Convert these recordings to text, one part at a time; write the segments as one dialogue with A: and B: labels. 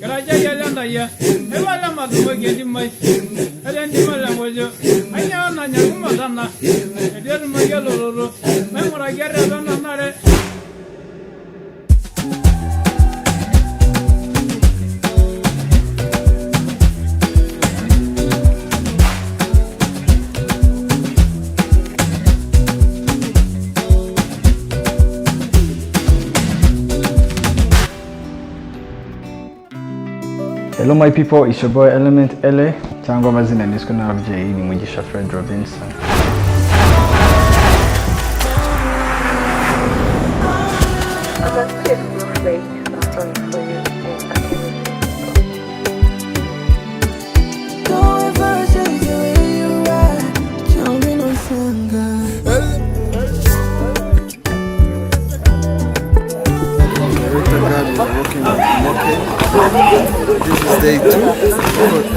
A: Garaja yalanda ya. Ewala madumo gedi mai. Elendi mala mojo. Anya na nyuma dana. Eder mo yaloro. Memora gerra dana nare.
B: Hello my people, it's your boy Element Eleéeh cyangwa amazina niswe n'ababyeyi ni Mugisha Fred Robinson.
C: This is day 2.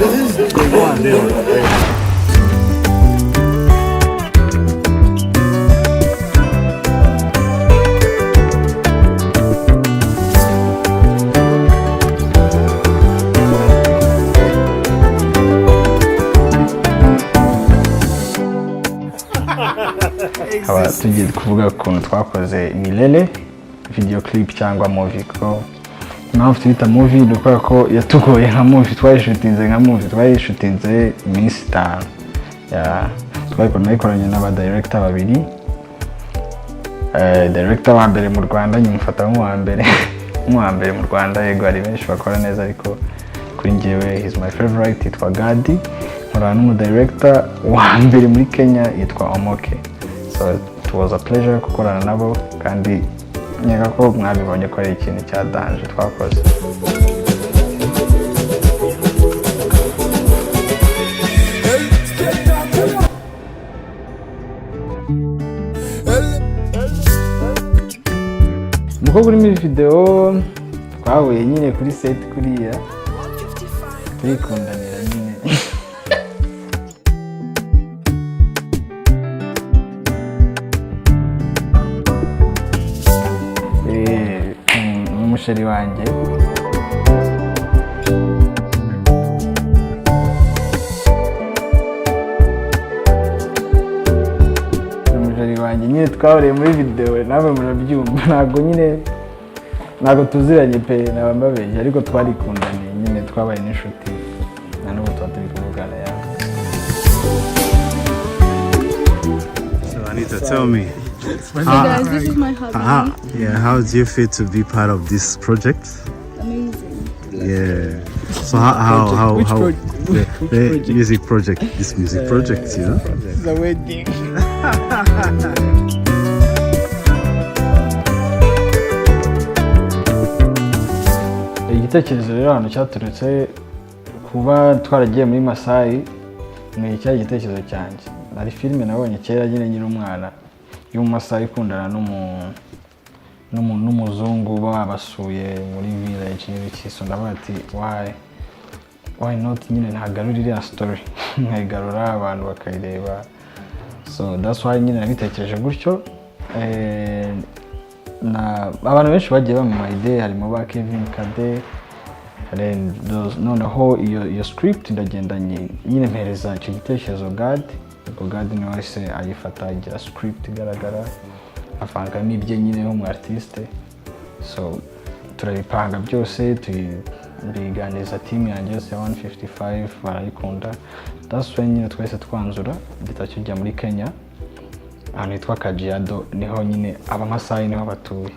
C: This is day 1.
B: Aba tugiye kuvuga ukuntu twakoze Milele video clip cyangwa movie ko impamvu twita movie ni ukubera ko yatugoye nka movie, twayishutinze nka movie, twayishutinze iminsi 5. Twayikoranye n'aba director babiri. Director wa mbere mu Rwanda nyimufata nk'uwa mbere mu Rwanda, yego ari benshi bakora neza ariko kuri njyewe he's my favorite, yitwa Gadi. Nkorana n'umu director wa mbere muri Kenya yitwa Omoke. So it was a pleasure gukorana nabo kandi nyega ko mwabibonye ko ari ikintu cya danger twakoze. Umukobwa uri muri video twahuye nyine kuri set kuriya turikundanira nyine. Umusheri wanjye nyine twahuriye muri video, nawe murabyumva. Ntabwo tuziranye pe, nabambabeje ariko twarikundaniye nyine, twabaye n'inshuti na n'ubu tuba turi kuvugana ya.
D: So Anita, tell me.
E: Hey guys, this is my husband.
D: How do you feel to be part of this project?
E: Amazing.
D: Yeah. So how the music project, this music project, you know?
B: It's a wedding. Igitekerezo rero hano cyaturutse kuba twaragiye muri Masai, ni icya gitekerezo cyanjye. Ari filime nabonye kera nyine nyiri umwana y'umumasai ikundana n'umuzungu babasuye muri village n'ibiki, so ndavuga ati why not nyine ntagarura iriya story nkayigarura abantu bakayireba. So that's why nyine nabitekereje gutyo. Abantu benshi bagiye bamama idea, harimo ba Kevin Kade, noneho iyo script ndagenda nyine mpereza icyo gitekerezo God niwe wese ayifata agira script igaragara, afangamo ibye nyine nk'umu artiste. So turabipanga byose, tubiganiriza team yanjye yose 155 barayikunda. That's why nyine twese twanzura gita kijya muri Kenya ahantu hitwa Kajiado, niho nyine abamasai niho batuye.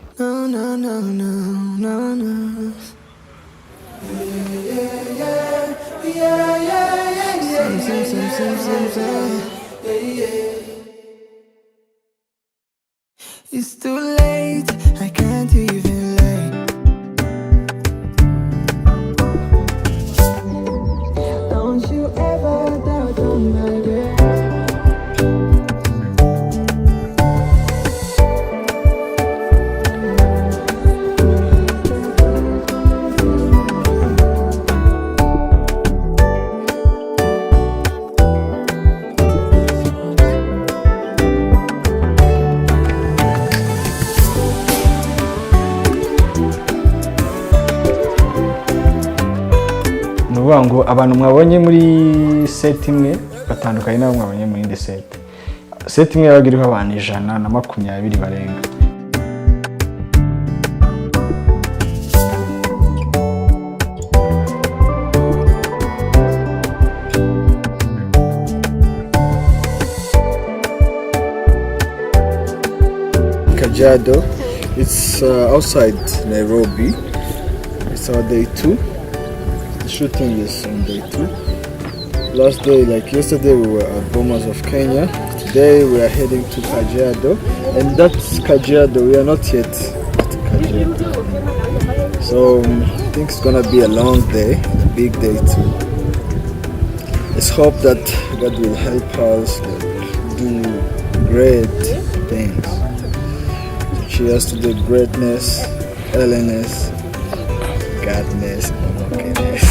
F: It's too late, I can't even lie. Don't you ever doubt on my way.
B: nuvuga ngo abantu mwabonye muri set imwe batandukanye nabo mwabonye muri indi set imwe yabaga iriho abantu 120 barenga.
C: Kajiado. It's outside Nairobi. It's our day 2. The shooting is on day 2. Last day, like yesterday, we were at Bomas of Kenya. Today we are heading to Kajiado, and that's Kajiado. We are not yet at Kajiado. So I think it's gonna be a long day, a big day too. Let's hope that God will help us do great things. Cheers to the greatness, Eleéeh, godness, okayness.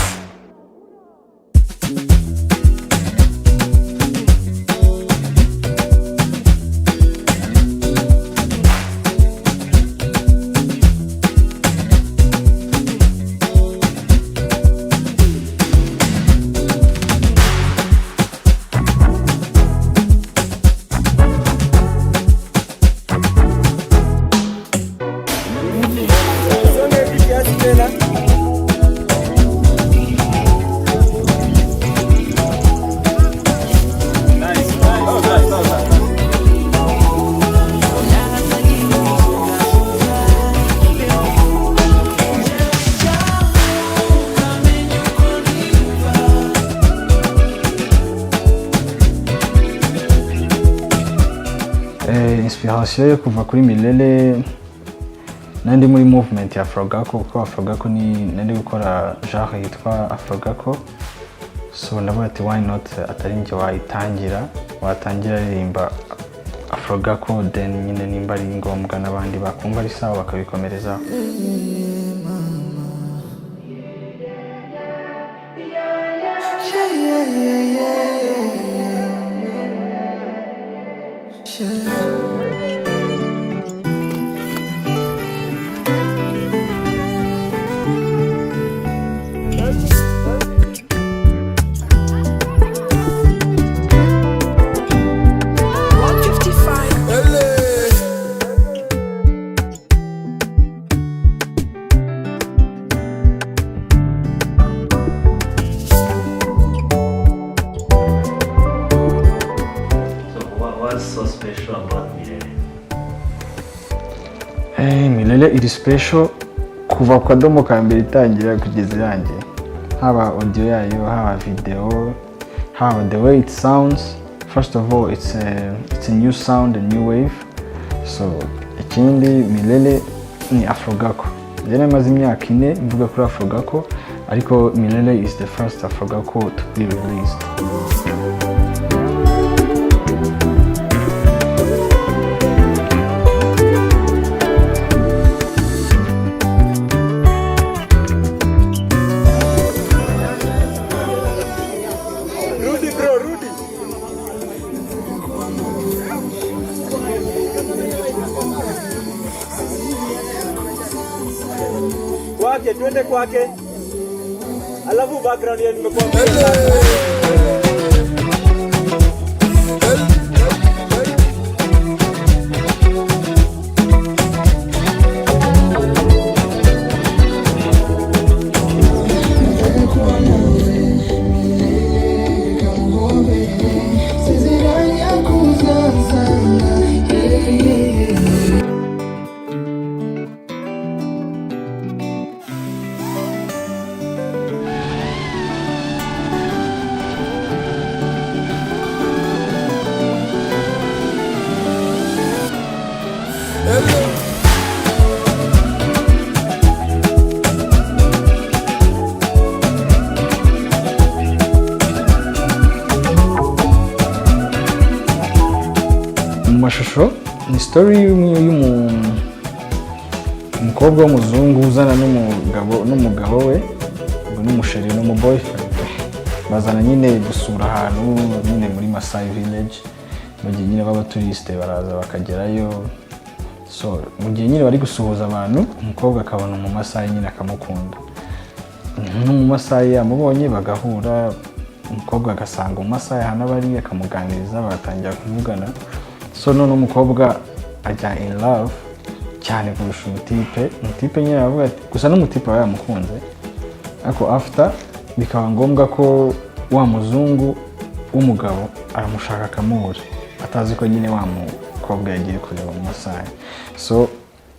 B: Inspiration yo kuva kuri Milele nandi muri movement ya Afrogako, kuko Afrogako ni nandi gukora genre yitwa Afrogako. So ndavuga ati why not atari nje watangira ririmba Afrogako, then nyine nimba ari ngombwa n'abandi bakumva ari sawa bakabikomereza. Milele iri special kuva kwa domo ka mbere itangira kugeza irangiye, haba audio yayo, haba video, haba the way it sounds. First of all, it's a new sound, a new wave. So ikindi Milele ni Afrogako. Jene maze imyaka 4 mvuga kuri Afrogako, ariko Milele is the first Afrogako to be released.
G: Twende kwake, alafu background ya nimekuwa
B: mashusho. Ni story y'umukobwa w'umuzungu uzana n'umugabo we, n'umusheri n'umuboyfriend. Bazana nyine gusura ahantu nyine muri Masai village, mu gihe nyine baba touriste baraza bakagerayo. So mu gihe nyine bari gusuhuza abantu, umukobwa akabona mu Masai nyine akamukunda. no mu masaha yamubonye bagahura, umukobwa agasanga mu masaha hano bari akamuganiriza bagatangira kuvugana. So none umukobwa ajya in love cyane kurusha umutipe nyine aravuga ati gusa n'umutipe aba yamukunze, ariko after bikaba ngombwa ko wa muzungu w'umugabo aramushaka akamubura, atazi ko nyine wa mukobwa yagiye kureba mu masaha. So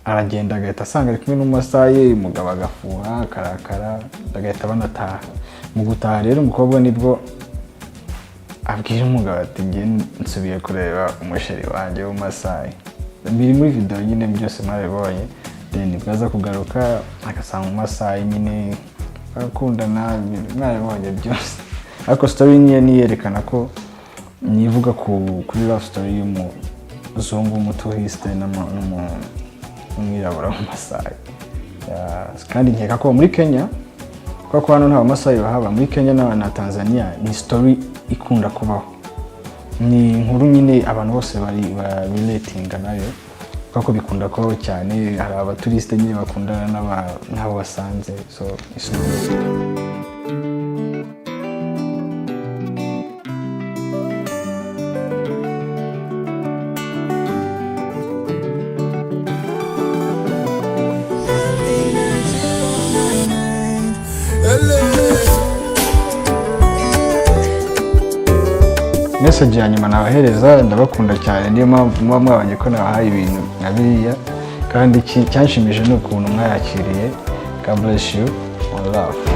B: aragenda agahita asanga ari kumwe n'umumasaha, umugabo agafuha akarakara bagahita banataha. Mu gutaha rero umukobwa nibwo abwira umugabo ati ngiye nsubiye kureba umusheri wanjye w'umumasaha. Biri muri video nyine byose mwabibonye, then bwaza kugaruka agasanga umumasaha nyine bakundana, mwabibonye byose. Ariko story niye yerekana ko nivuga kuri love story y'umuzungu w'umutuhiste n'umwirabura w'umumasaha. Kandi nkeka ko muri Kenya, kuko hano nta bamasayi bahaba, muri Kenya na Tanzania ni story ikunda kubaho. Ni inkuru nyine abantu bose bari relatinga nayo, kuko bikunda kubaho cyane. Hari abaturiste nyine bakundana n'abo basanze, so message ya nyuma nabahereza, ndabakunda cyane, niyo mpamvu muba mwabonye ko nabahaye ibintu nka biriya, kandi cyanshimije ni ukuntu mwayakiriye. God bless you, one love.